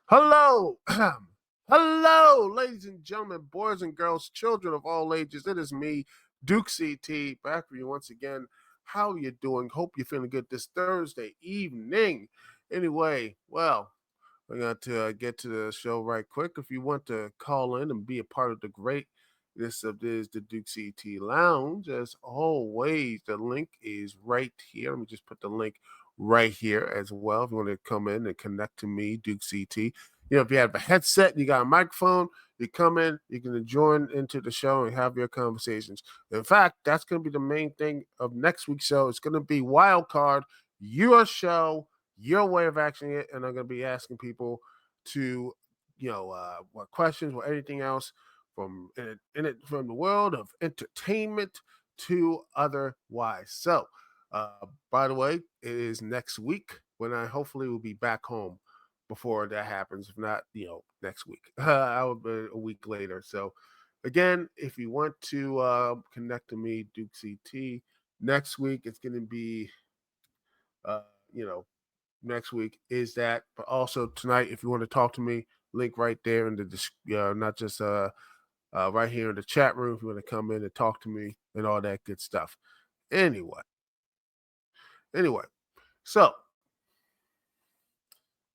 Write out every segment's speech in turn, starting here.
Hello. Hello, ladies and gentlemen, boys and girls, children of all ages. It is me, Dukect, back with you once again. How are you doing? Hope you're feeling good this Thursday evening. Anyway, well, we're going to get to the show right quick. If you want to call in and be a part of the greatness of this, the Dukect Lounge, as always, the link is right here. Let me just put the link right here as well. If you want to come in and connect to me, Dukect. If you have a headset and you got a microphone, you come in, you can join into the show and have your conversations. In fact, that's going to be the main thing of next week's show. It's going to be Wild Card, your show, your way of actioning it, and I'm going to be asking people to, what questions or anything else from from the world of entertainment to otherwise. So, by the way, it is next week when I hopefully will be back home before that happens. If not, next week. I will be a week later. So, again, if you want to connect to me, Dukect, next week it's going to be, uh, you know, next week is that. But also tonight, if you want to talk to me, link right there in the not just right here in the chat room. If you want to come in and talk to me and all that good stuff. Anyway, So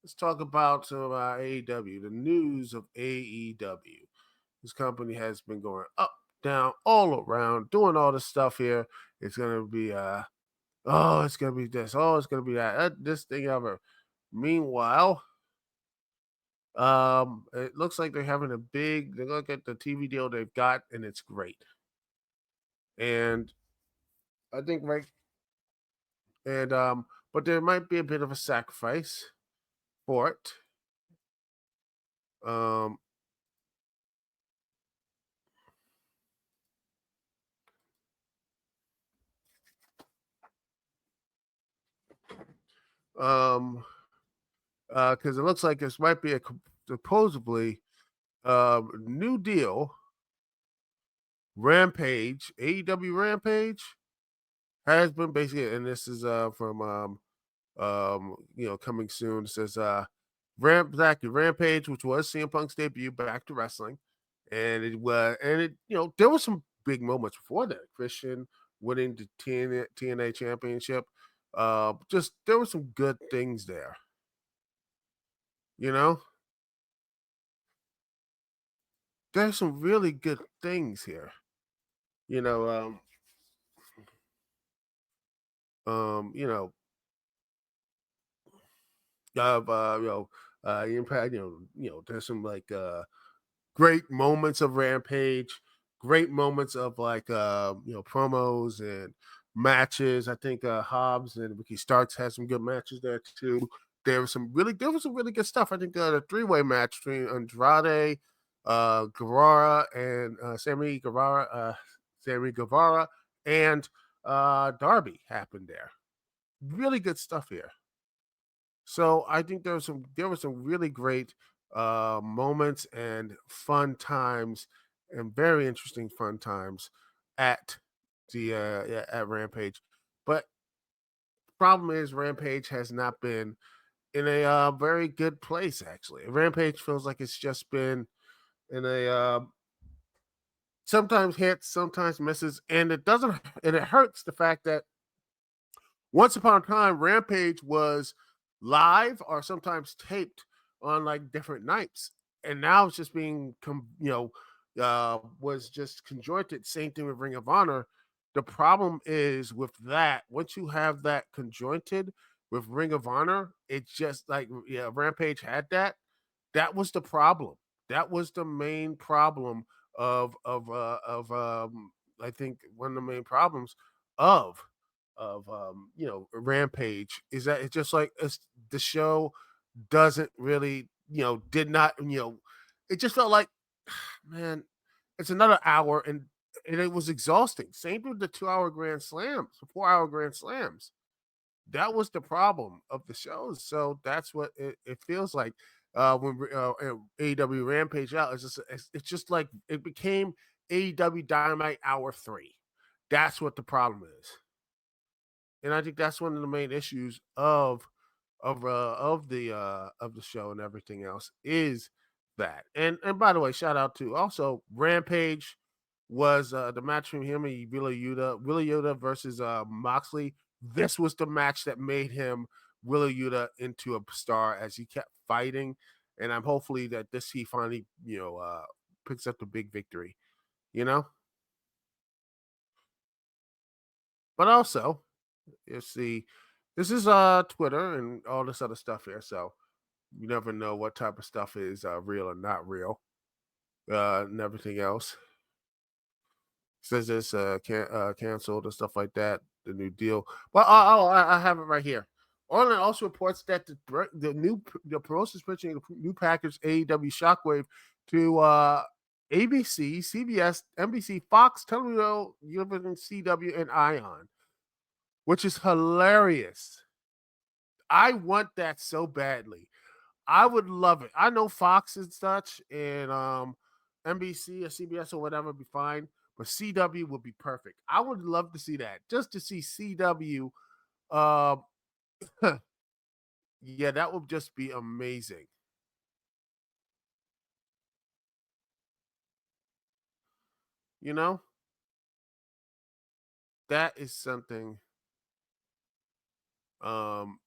let's talk about some of AEW, the news of AEW. This company has been going up, down, all around, doing all this stuff here. It's gonna be oh, it's gonna be this, oh, it's gonna be that, this thing ever. Meanwhile, it looks like they're having a big. They look at the TV deal they've got, and it's great. And I think right, and but there might be a bit of a sacrifice for it. Um, um, because it looks like this might be a supposedly new deal. Rampage, AEW Rampage has been basically, and this is from coming soon. It says Rampage, which was CM Punk's debut back to wrestling, and there was some big moments before that. Christian winning the TNA championship. Just there were some good things there. You know, there's some really good things here. You know, you know, impact. There's some like great moments of Rampage, great moments of like promos and matches. I think Hobbs and Ricky Starks had some good matches there too. There was some really good stuff. I think the three-way match between Andrade, Guevara, and Sammy Guevara, and Darby happened there. Really good stuff here. So I think there were some really great moments and fun times and very interesting fun times at the at Rampage. But problem is Rampage has not been in a very good place actually. Rampage feels like it's just been in a sometimes hits, sometimes misses, and it hurts the fact that once upon a time, Rampage was live or sometimes taped on like different nights, and now it's just being, was just conjointed. Same thing with Ring of Honor. The problem is with that, once you have that conjointed with Ring of Honor, it's just like Rampage had that. That was the problem. That was the main problem of I think one of the main problems of Rampage is that it's just like the show doesn't really did not it just felt like man it's another hour and it was exhausting. Same with the 2 hour grand slams, 4 hour grand slams. That was the problem of the shows. So that's what it feels like when AEW Rampage out. It's just like it became AEW Dynamite Hour 3. That's what the problem is, and I think that's one of the main issues of the show and everything else is that. And by the way, shout out to also Rampage was the match from him and Willa Yuta versus Moxley. This was the match that made him Willa Yuta into a star as he kept fighting, and I'm hopefully that this he finally picks up the big victory, you know. But also, you see, this is Twitter and all this other stuff here, so you never know what type of stuff is real or not real, and everything else. Says it's canceled and stuff like that. The new deal. Well, I have it right here. Online also reports that the promotion is pitching a new package AEW Shockwave to ABC, CBS, NBC, Fox, Telemundo, Univision, CW, and Ion, which is hilarious. I want that so badly. I would love it. I know Fox and such and NBC or CBS or whatever would be fine, but CW would be perfect. I would love to see that. Just to see CW. Uh, yeah, that would just be amazing. You know, that is something. Um,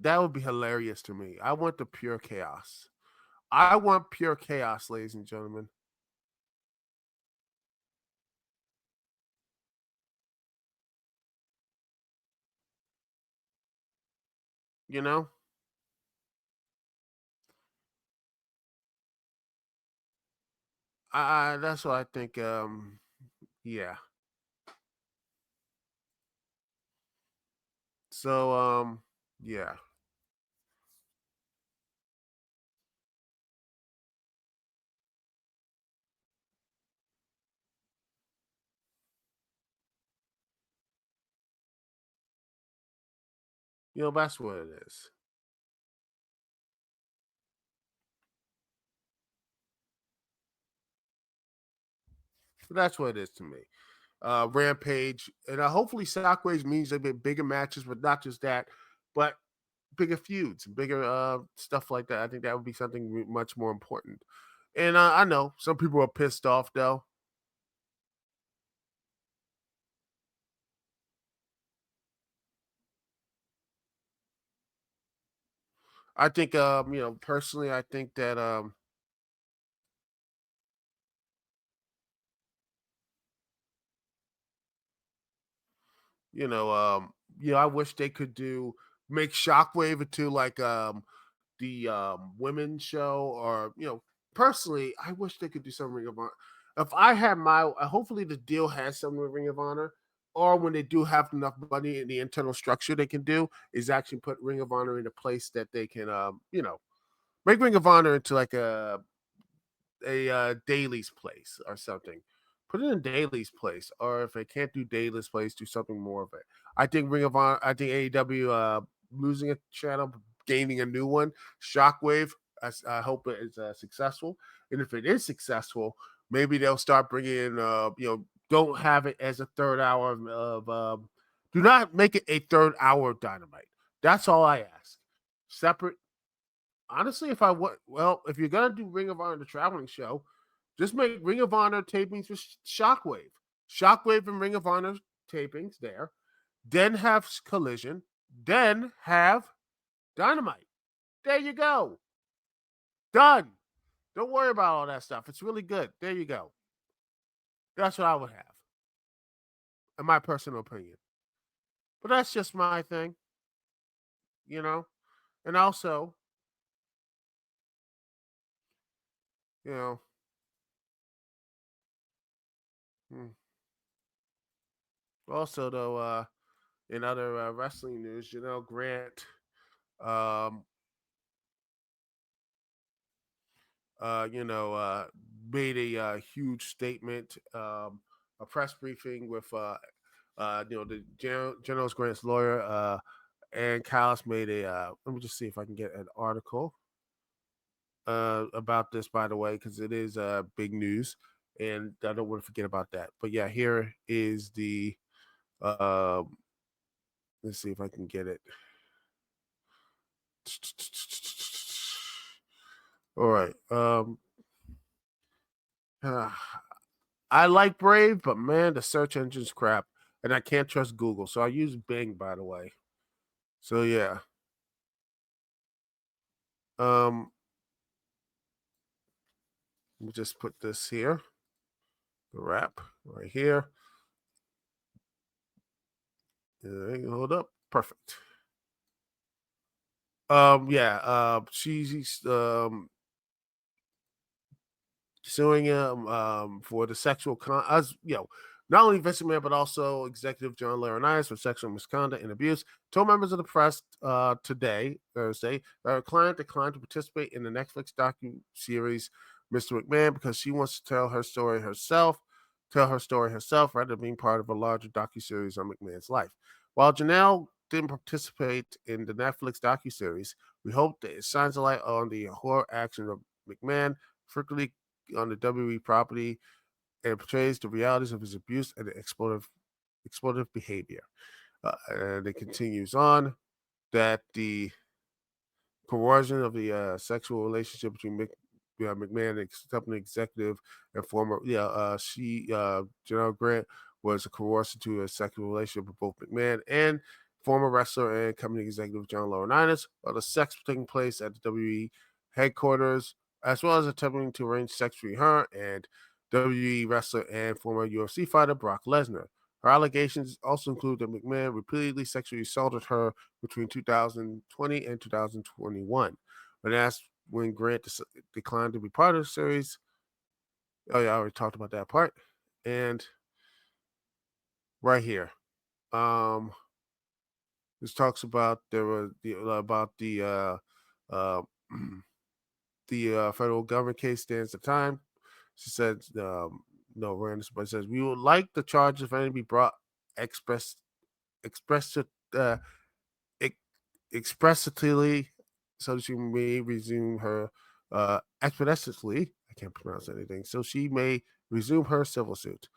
that would be hilarious to me. I want the pure chaos. I want pure chaos, ladies and gentlemen. You know, that's what I think. Yeah. So, yeah. That's what it is. That's what it is to me. Rampage, and hopefully Shockwaves means they get bigger matches, but not just that, but bigger feuds, bigger stuff like that. I think that would be something much more important. And I know some people are pissed off though. I think, personally, I think that, you know, I wish they could make Shockwave into like the women's show, or personally, I wish they could do some Ring of Honor. If I had hopefully the deal has some with Ring of Honor, or when they do have enough money in the internal structure, they can do is actually put Ring of Honor in a place that they can, make Ring of Honor into like a dailies place or something. Put it in dailies place, or if they can't do dailies place, do something more of it. I think Ring of Honor, I think AEW losing a channel, gaining a new one, Shockwave. I hope it is successful, and if it is successful, maybe they'll start bringing in. Don't have it as a third hour of. Do not make it a third hour of Dynamite. That's all I ask. Separate, honestly, if I would, well, if you're gonna do Ring of Honor, the traveling show, just make Ring of Honor tapings with Shockwave, Shockwave and Ring of Honor tapings there, then have Collision, then have Dynamite. There you go, done. Don't worry about all that stuff. It's really good. There you go. That's what I would have, in my personal opinion. But that's just my thing, you know. And also, you know, hmm, also though, in other wrestling news, Grant um, made a huge statement, a press briefing with, the General's Grant's lawyer, and Callis made a. Let me just see if I can get an article about this, by the way, because it is big news, and I don't want to forget about that. But yeah, here is the. Uh, let's see if I can get it. All right. I like Brave, but man, the search engine's crap, and I can't trust Google. So I use Bing, by the way. So yeah, um, let me just put this here, the wrap right here. Hold up, perfect. Yeah, she's suing him for the sexual as not only Vince McMahon but also executive John Laurinaitis for sexual misconduct and abuse. Told members of the press today, Thursday, that her client declined to participate in the Netflix docu series Mr. McMahon because she wants to tell her story herself rather than being part of a larger docu series on McMahon's life. While Janelle didn't participate in the Netflix docu series, we hope that it shines a light on the horror action of McMahon, frequently on the WWE property, and portrays the realities of his abuse and exploitative behavior. And it continues on that the coercion of the sexual relationship between McMahon and company executive and former, General Grant was coerced into a sexual relationship with both McMahon and former wrestler and company executive John Laurinaitis, while the sex was taking place at the WWE headquarters, as well as attempting to arrange sex between her and WWE wrestler and former UFC fighter Brock Lesnar. Her allegations also include that McMahon repeatedly sexually assaulted her between 2020 and 2021. When asked when Grant declined to be part of the series, oh yeah, I already talked about that part. And right here, this talks about there was uh, the federal government case stands the time. She said, no, Randall, but it says we would like the charges of any be brought express express uh, expressly so she may resume her expeditiously. I can't pronounce anything. So she may resume her civil suit.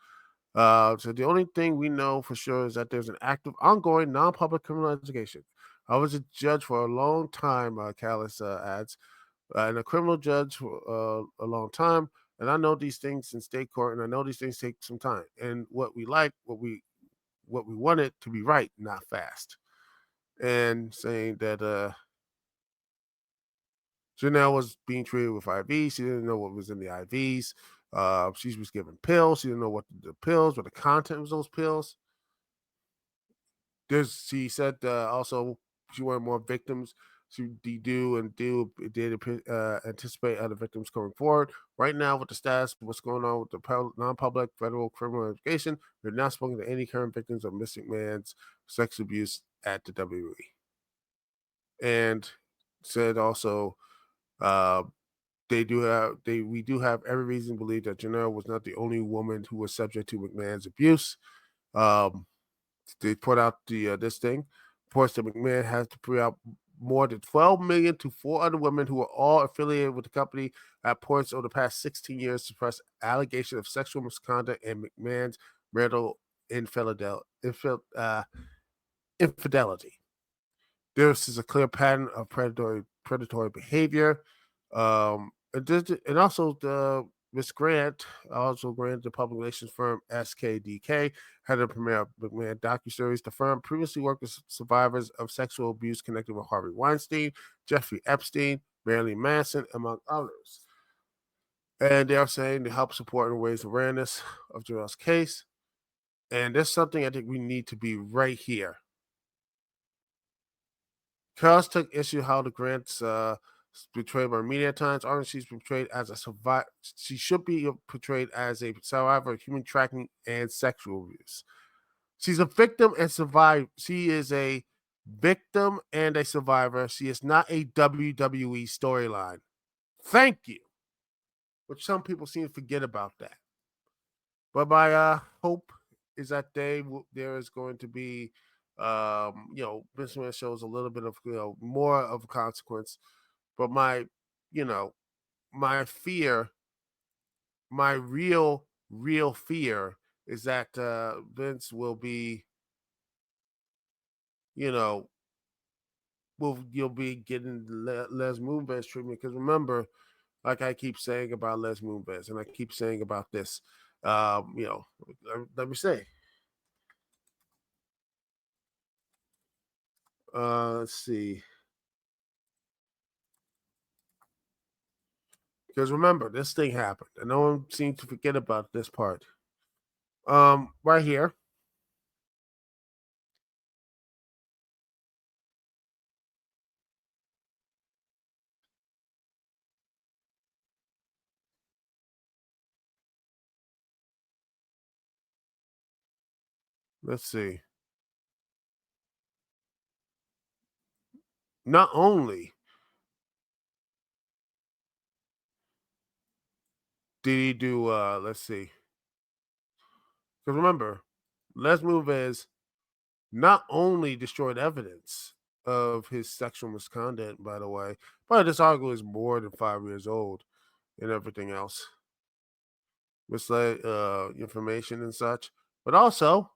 So the only thing we know for sure is that there's an active, ongoing, non-public criminal investigation. I was a judge for a long time, Callis adds, and a criminal judge for a long time. And I know these things in state court, and I know these things take some time. And what we like, what we want it to be right, not fast. And saying that Janelle was being treated with IVs. She didn't know what was in the IVs. She was given pills. She didn't know what the pills, what the content was those pills. She said also she wanted more victims. She did anticipate other victims coming forward. Right now, with the status of what's going on with the non-public federal criminal investigation, we're not spoken to any current victims of Mr. McMahon's sex abuse at the WWE. And said also uh, we do have every reason to believe that Janelle was not the only woman who was subject to McMahon's abuse. Um, they put out the this thing reports that McMahon has to put out more than 12 million to 4 other women who are all affiliated with the company at points over the past 16 years to suppress allegations of sexual misconduct and McMahon's marital infidelity. This is a clear pattern of predatory behavior. And also the Miss Grant, also granted the public relations firm SKDK, had a premiere McMahon docuseries. The firm previously worked with survivors of sexual abuse connected with Harvey Weinstein, Jeffrey Epstein, Marilyn Manson, among others. And they are saying to help support and raise awareness of Janelle's case. And there's something I think we need to be right here. Charles took issue how the Grants portrayed by media at times. Aren't she's portrayed as a survivor? She should be portrayed as a survivor of human trafficking and sexual abuse. She's a victim and survivor. She is a victim and a survivor. She is not a WWE storyline. Thank you. Which some people seem to forget about that. But my hope is that there is going to be, Vince McMahon shows a little bit of, more of a consequence. But my fear, my real fear is that Vince will be, you'll be getting Les Moonves treatment. Because remember, like I keep saying about Les Moonves, and I keep saying about this, let me say, let's see. Because remember, this thing happened, and no one seems to forget about this part. Right here. Let's see. Not only did he do, let's see. Because remember, Les Moonves not only destroyed evidence of his sexual misconduct, by the way, but this article is more than 5 years old and everything else, misled information and such. But also,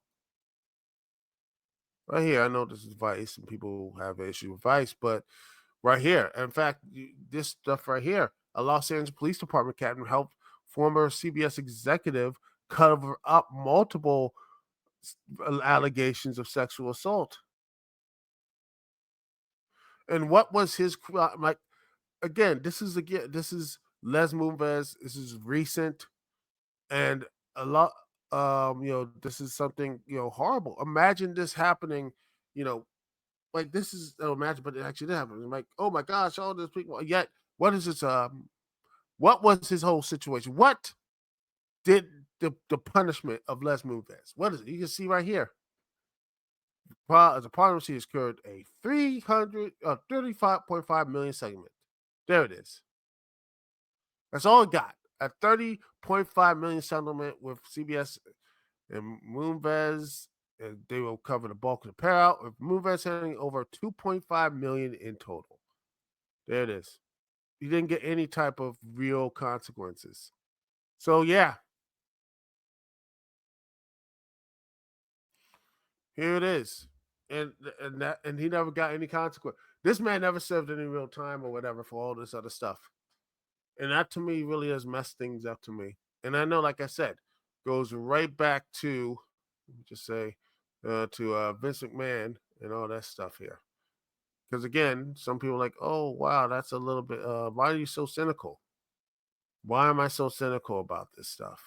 right here, I know this is Vice and people have an issue with Vice, but right here, in fact, this stuff right here, a Los Angeles Police Department captain helped former CBS executive cover up multiple allegations of sexual assault. And what was his like? Again, this is Les Moonves. This is recent, and a lot. This is something horrible. Imagine this happening. You know, like this is imagine, but it actually did happen. Like, oh my gosh, all these people. Yet, what is this? What was his whole situation? What did the punishment of Les Moonves? What is it? You can see right here. As a partner, she has incurred a 35.5 million segment. There it is. That's all it got. A 30.5 million settlement with CBS and Moonves. They will cover the bulk of the payout, with Moonves handling over 2.5 million in total. There it is. He didn't get any type of real consequences. So yeah, here it is, and he never got any consequence. This man never served any real time or whatever for all this other stuff, and that to me really has messed things up to me. And I know, like I said, goes right back to let me just say to Vince McMahon and all that stuff here. Because again, some people are like, oh wow, that's a little bit. Why are you so cynical? Why am I so cynical about this stuff?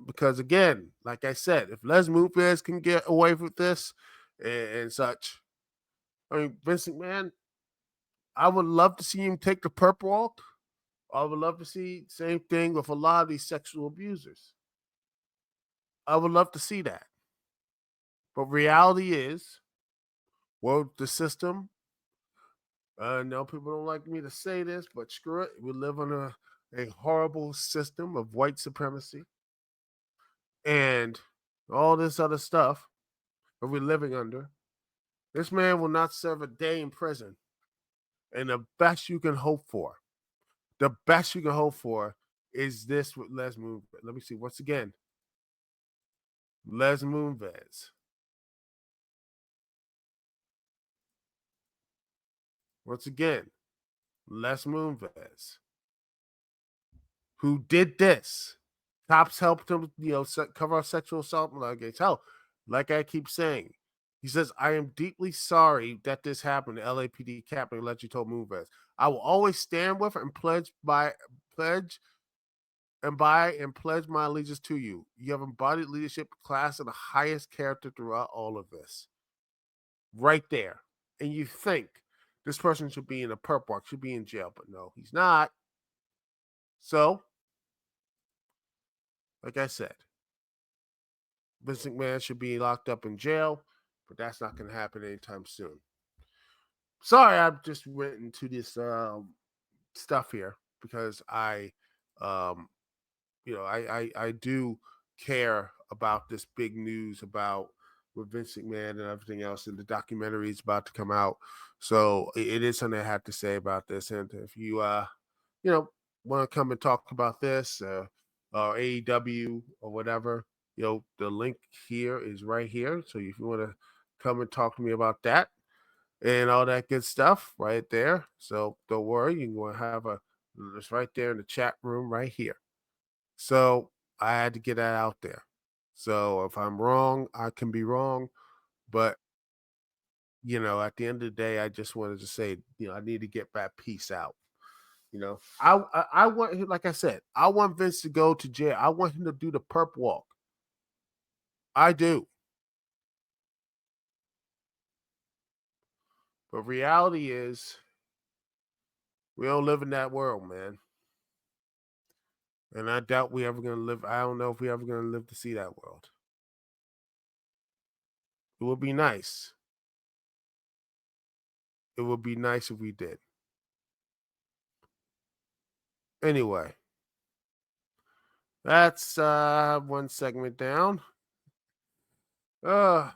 Because again, like I said, if Les Moonves can get away with this and such, I mean, Vince McMahon, I would love to see him take the perp walk. I would love to see same thing with a lot of these sexual abusers. I would love to see that. But reality is, well, the system. I know people don't like me to say this, but screw it. We live on a horrible system of white supremacy and all this other stuff that we're living under. This man will not serve a day in prison. And the best you can hope for, is this with Les Moonves. Let me see. Once again, Les Moonves. Once again, Les Moonves, who did this. Cops helped him, cover up sexual assault allegations. Hell, like I keep saying, he says, I am deeply sorry that this happened. The LAPD captain allegedly told Moonves. I will always stand with and pledge my allegiance to you. You have embodied leadership class of the highest character throughout all of this. Right there. And you think this person should be in a perp walk, should be in jail, but no, he's not. So, like I said, Vince McMahon should be locked up in jail, but that's not going to happen anytime soon. Sorry, I just went into this stuff here because um, I do care about this big news about with Vince McMahon and everything else, and the documentary is about to come out. So it is something I have to say about this. And if you want to come and talk about this or AEW or whatever, the link here is right here. So if you want to come and talk to me about that and all that good stuff, right there. So don't worry, you can have it's right there in the chat room right here. So I had to get that out there. So if I'm wrong, I can be wrong. But, at the end of the day, I just wanted to say, I need to get that piece out. I want him, like I said, I want Vince to go to jail. I want him to do the perp walk. I do. But reality is, we don't live in that world, man. And I doubt we ever gonna live. I don't know if we ever gonna live to see that world. It would be nice. It would be nice if we did. Anyway, that's one segment down. I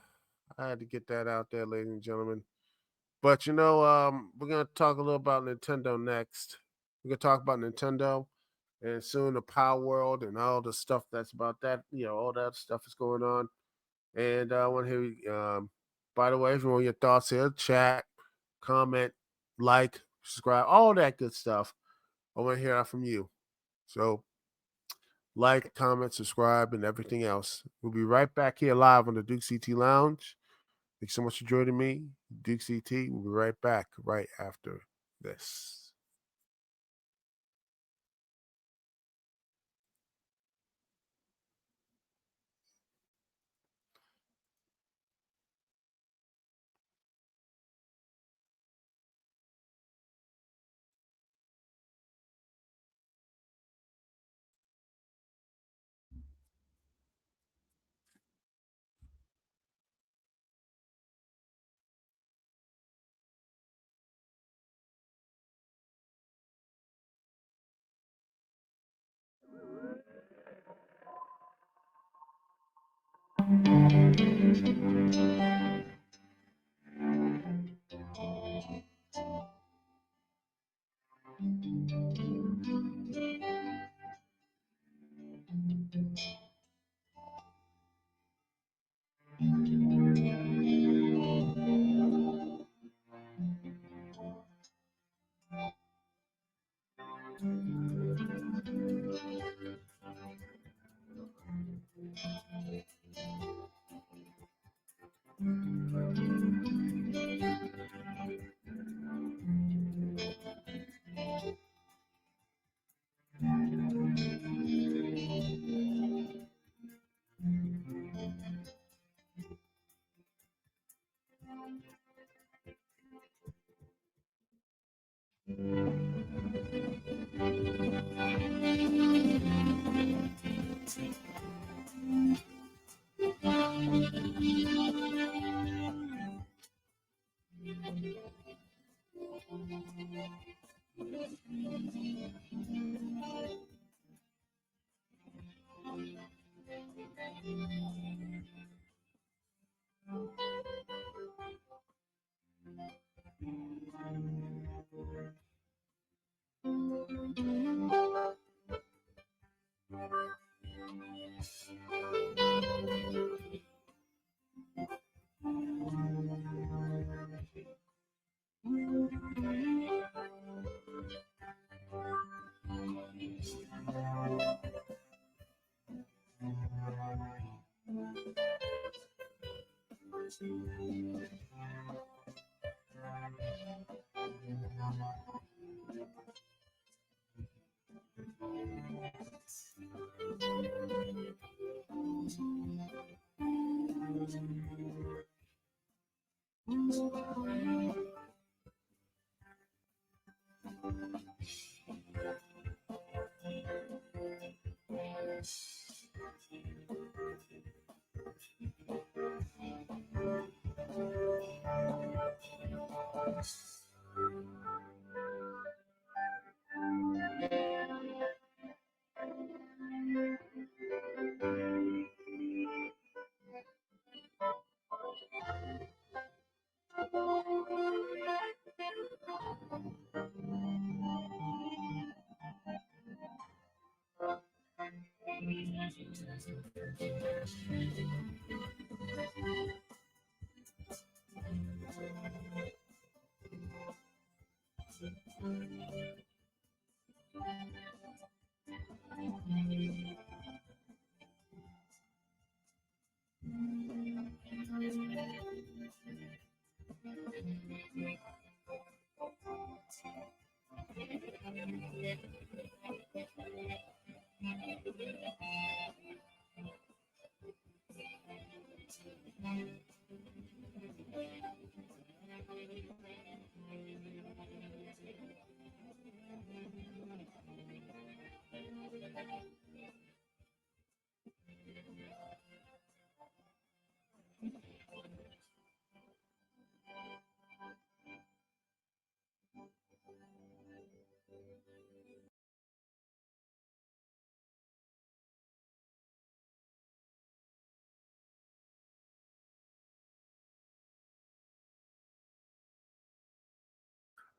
had to get that out there, ladies and gentlemen. But we're gonna talk a little about Nintendo next. We're gonna talk about Nintendo and soon the Palworld and all the stuff that's about that. All that stuff is going on. And I want to hear. By the way, if you want your thoughts here, chat, comment, like, subscribe, all that good stuff. I want to hear that from you. So like, comment, subscribe, and everything else. We'll be right back here live on the Dukect Lounge. Thanks so much for joining me, Dukect. We'll be right back right after this.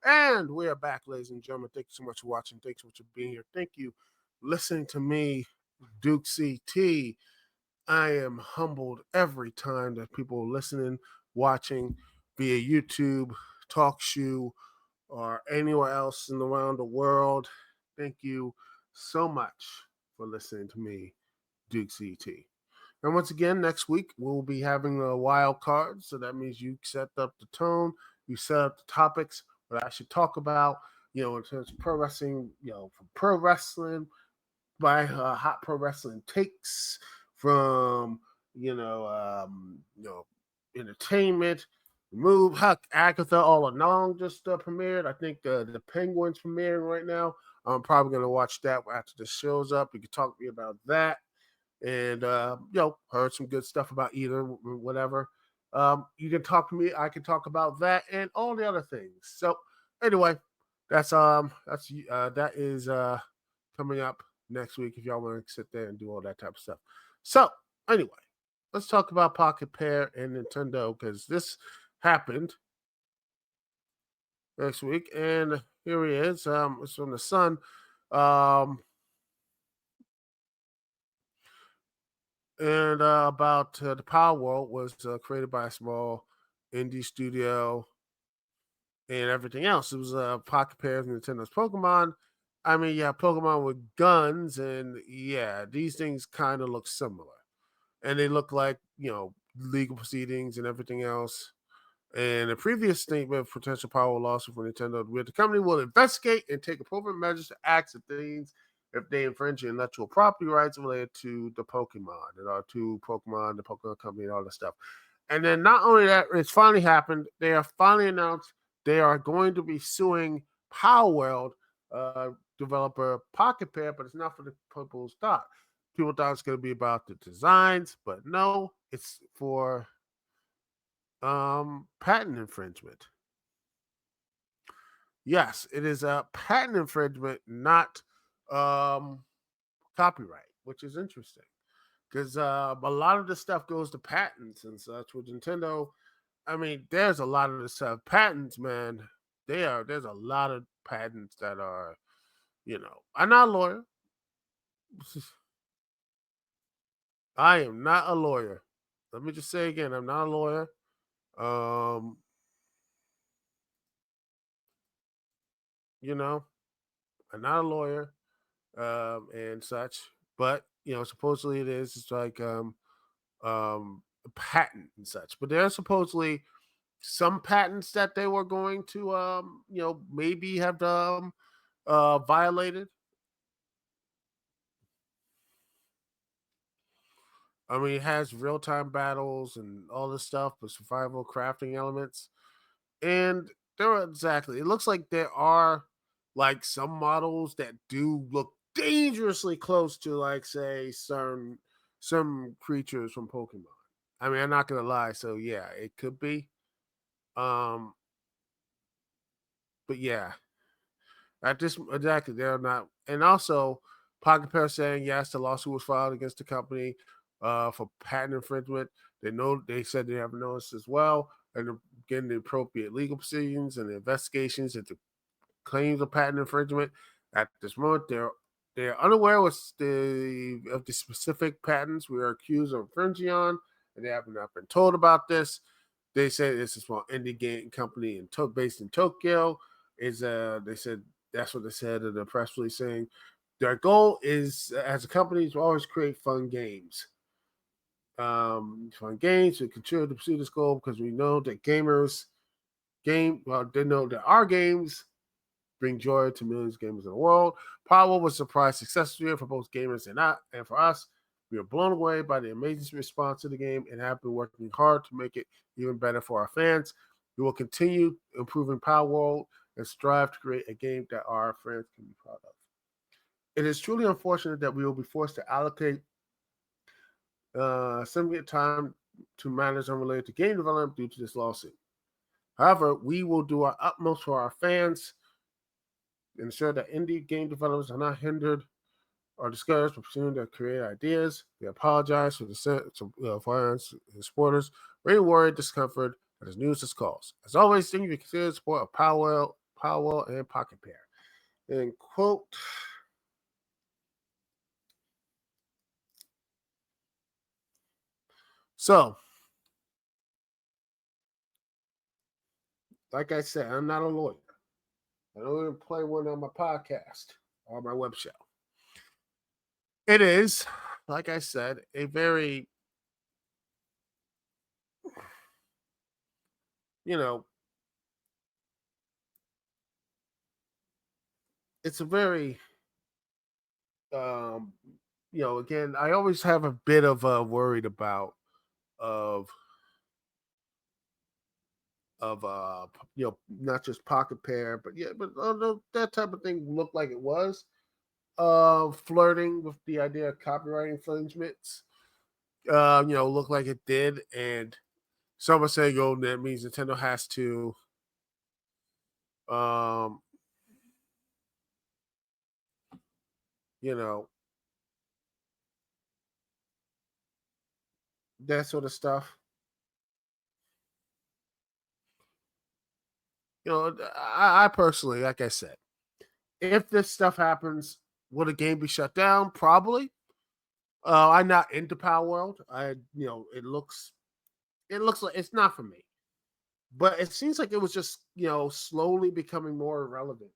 And we are back, ladies and gentlemen. Thank you so much for watching. Thanks so much for being here. Thank you listening to me, Dukect. I am humbled every time that people are listening, watching via YouTube, TalkShoe, or anywhere else in around the world. Thank you so much for listening to me, Dukect. And once again, next week we'll be having a wild card. So that means you set up the tone, you set up the topics, what I should talk about, in terms of pro wrestling, from pro wrestling, by hot pro wrestling takes, from entertainment. Move, Huck, Agatha all along just premiered. I think the Penguins premiering right now. I'm probably gonna watch that after the show's up. You can talk to me about that, and heard some good stuff about either, whatever. You can talk to me. I can talk about that and all the other things. So anyway, that is coming up next week if y'all want to sit there and do all that type of stuff. So anyway, let's talk about Pocketpair and Nintendo because this happened next week, and here he is. It's from the Sun. And about the Palworld was created by a small indie studio and everything else. It was Pocketpair of Nintendo's Pokemon. I mean, yeah, Pokemon with guns, and yeah, these things kind of look similar, and they look like legal proceedings and everything else. And a previous statement of potential power lawsuit for Nintendo, where the company will investigate and take appropriate measures to act if things if they infringe intellectual property rights related to the Pokemon and to Pokemon, the Pokemon Company, and all that stuff. And then not only that, it's finally happened. They are finally announced they are going to be suing Palworld developer Pocketpair, but it's not for the people's thought. People thought it's going to be about the designs, but no, it's for patent infringement. Yes, it is a patent infringement, not copyright, which is interesting because a lot of the stuff goes to patents and such. With Nintendo, I mean, there's a lot of the stuff patents, man. There's a lot of patents that are, I'm not a lawyer. I am not a lawyer. Let me just say again, I'm not a lawyer. Um, I'm not a lawyer, and such. But supposedly it is. It's like a patent and such. But there are supposedly some patents that they were going to maybe have violated. I mean, it has real time battles and all this stuff with survival crafting elements. And there are exactly, it looks like there are like some models that do look dangerously close to, like, say, some creatures from Pokemon. I mean, I'm not gonna lie, so yeah, it could be. Um, but yeah, at this exactly, they're not. And also, Pocketpair saying yes, the lawsuit was filed against the company for patent infringement. They said they have noticed as well, and they're getting the appropriate legal proceedings and the investigations into claims of patent infringement. At this moment, they're unaware of the specific patents we are accused of infringing on, and they have not been told about this. They say it's a small indie game company based in Tokyo. They said that's what they said in the press release, saying their goal is, as a company, to always create fun games. Fun games to contribute to pursue this goal because we know that they know that our games bring joy to millions of gamers in the world. Power was a surprise success year for both gamers and for us. We are blown away by the amazing response to the game and have been working hard to make it even better for our fans. We will continue improving Palworld and strive to create a game that our fans can be proud of. It is truly unfortunate that we will be forced to allocate significant time to matters unrelated to game development due to this lawsuit. However, we will do our utmost for our fans, ensure that indie game developers are not hindered or discouraged from pursuing their creative ideas. We apologize for the fans and supporters. We're worried, discomfort that this news has caused. As always, thank you for considering support of Palwell, and Pocketpair. End quote. So, like I said, I'm not a lawyer. I don't even play one on my podcast or my web show. It is, like I said, a very, you know, it's a very, um, again, I always have a bit of worried about of not just Pocketpair, but yeah, but that type of thing looked like it was flirting with the idea of copyright infringements. Looked like it did, and some are saying, "Oh, that means Nintendo has to um, you know, that sort of stuff." I personally, like I said, if this stuff happens, will the game be shut down? Probably. I'm not into Palworld. It looks like it's not for me. But it seems like it was just slowly becoming more irrelevant.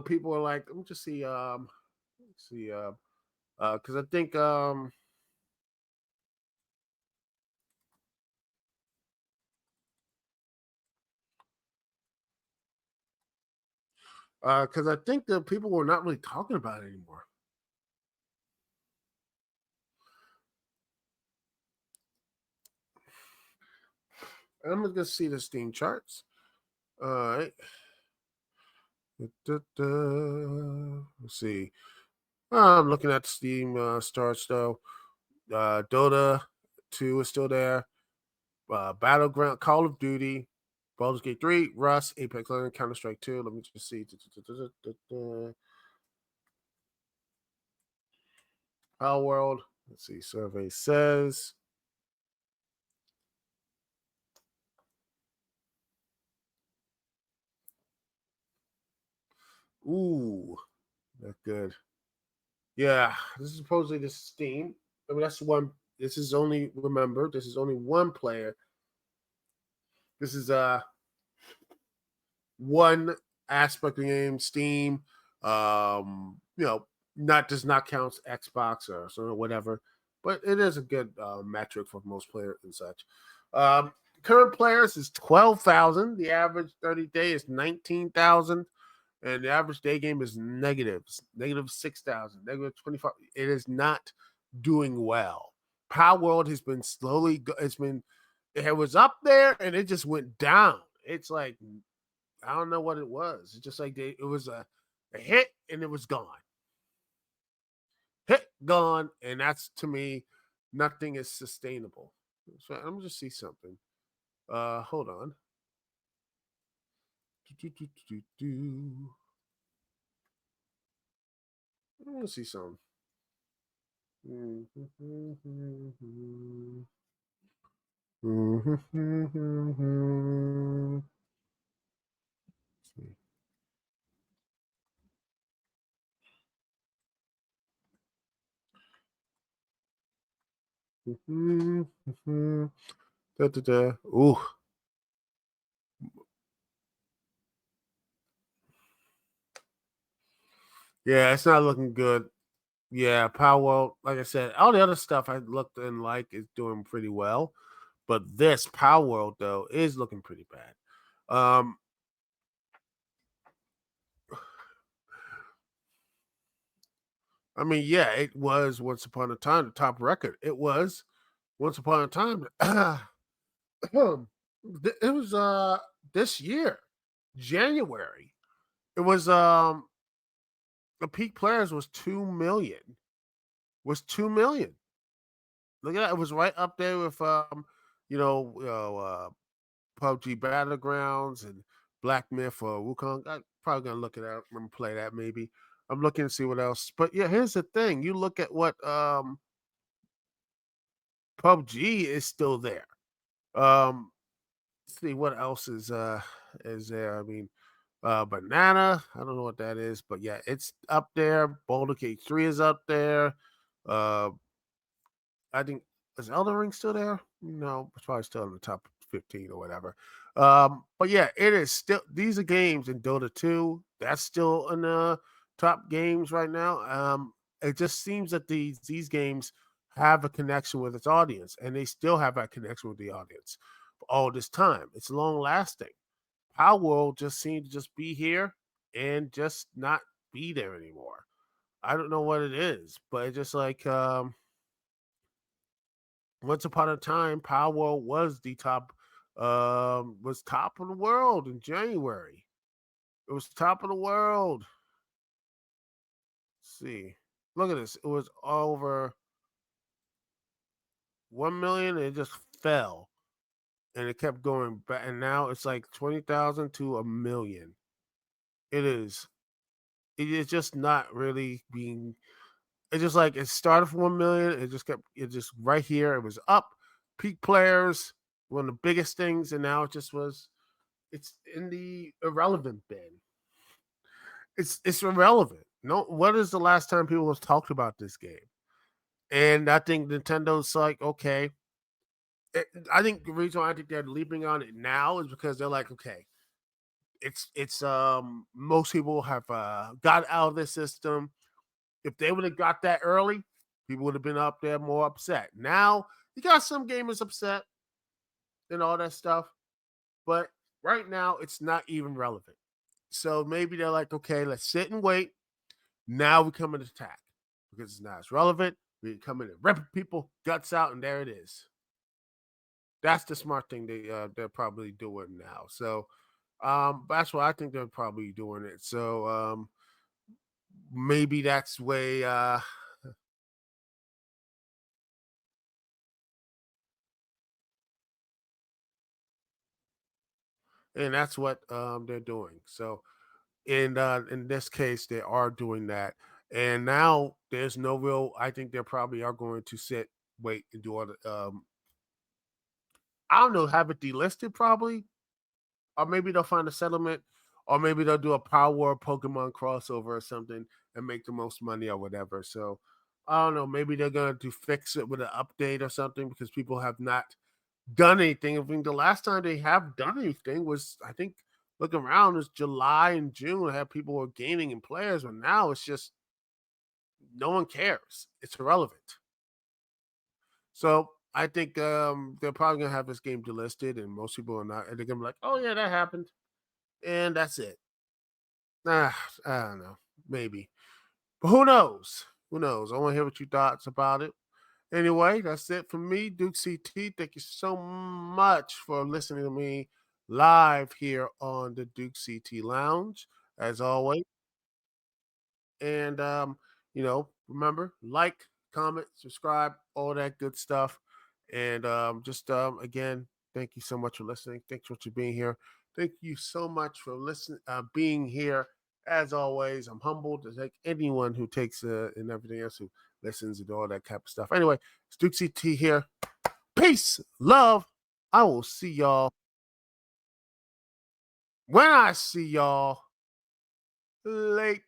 People are like, let me just see, because I think the people were not really talking about it anymore. I'm gonna see the Steam charts. All right. Let's see. I'm looking at Steam starts though. Dota 2 is still there. Battleground, Call of Duty, Baldur's Gate 3, Rust, Apex Legends, Counter Strike 2. Let me just see. Palworld. Let's see. Survey says. Ooh, that's good. Yeah, this is supposedly the Steam. I mean, that's one. This is only, remember, this is only one player. This is one aspect of the game, Steam. Not does not count Xbox or whatever, but it is a good metric for most players and such. Current players is 12,000. The average 30-day is 19,000, and the average day game is negative 6,000, negative 25. It is not doing well. Power World has been slowly. It was up there and it just went down. It's like I don't know what it was. It's just like it was a hit and it was gone. Hit gone, and that's to me, nothing is sustainable. So I'm just see something. Hold on. I'm gonna see something. Da, da, da. Ooh. Yeah, it's not looking good. Yeah, Powell, like I said, all the other stuff I looked and like is doing pretty well. But this Powell, though, is looking pretty bad. I mean, yeah, it was once upon a time the top record. It was once upon a time. It was this year, January. It was the peak players was 2 million. Was 2 million. Look at that. It was right up there with you know, you know, uh PUBG Battlegrounds and Black Myth or Wukong. I'm probably gonna look it up and play that maybe. I'm looking to see what else. But yeah, here's the thing. You look at what PUBG is still there. Um see what else is there. I mean, Banana, I don't know what that is, but yeah, it's up there. Boulder Cake 3 is up there. Uh I think is Elden Ring still there? No, it's probably still in the top 15 or whatever. But yeah, it is still these are games in Dota 2. That's still in the top games right now. it just seems that these games have a connection with its audience, and they still have that connection with the audience all this time. It's long lasting. Palworld just seemed to just be here and just not be there anymore. I don't know what it is, but it's just like once upon a time, Palworld was the top was top of the world in January. It was top of the world. Let's see. Look at this. It was over 1 million and it just fell. And it kept going back, and now it's like 20,000 to a million. It is. It is just not really being. It's just like it started from 1 million. It just kept. It just right here. It was up. Peak players, one of the biggest things, and now it just was. It's in the irrelevant bin. It's irrelevant. No, what is the last time people have talked about this game? And I think Nintendo's like, okay. I think the reason why I think they're leaping on it now is because they're like, okay, it's most people have got out of this system. If they would have got that early, people would have been up there more upset. Now you got some gamers upset and all that stuff, but right now it's not even relevant. So maybe they're like, okay, let's sit and wait. Now we come and attack because it's not as relevant. We come in and rip people guts out, and there it is. That's the smart thing they're probably doing now. So that's why I think they're probably doing it. So maybe that's way and that's what they're doing. So in this case, they are doing that. And now there's no real I think they probably are going to sit, wait, and do all the I don't know, have it delisted probably, or maybe they'll find a settlement, or maybe they'll do a Power Pokemon crossover or something and make the most money or whatever. So I don't know. Maybe they're going to fix it with an update or something because people have not done anything. I think the last time they have done anything was, I think, looking around, is July and June. I have people who are gaining in players, but now it's just no one cares. It's irrelevant. So I think they're probably gonna have this game delisted, and most people are not. And they're gonna be like, "Oh yeah, that happened," and that's it. I don't know. Maybe. But who knows? Who knows? I want to hear what your thoughts about it. Anyway, that's it for me, Duke CT. Thank you so much for listening to me live here on the Duke CT Lounge. As always, and remember, like, comment, subscribe, all that good stuff. And just again, thank you so much for listening. Thanks for being here. Thank you so much for listening, being here. As always, I'm humbled to take anyone who takes and everything else who listens and all that type of stuff. Anyway, it's Duke CT here. Peace, love. I will see y'all when I see y'all later.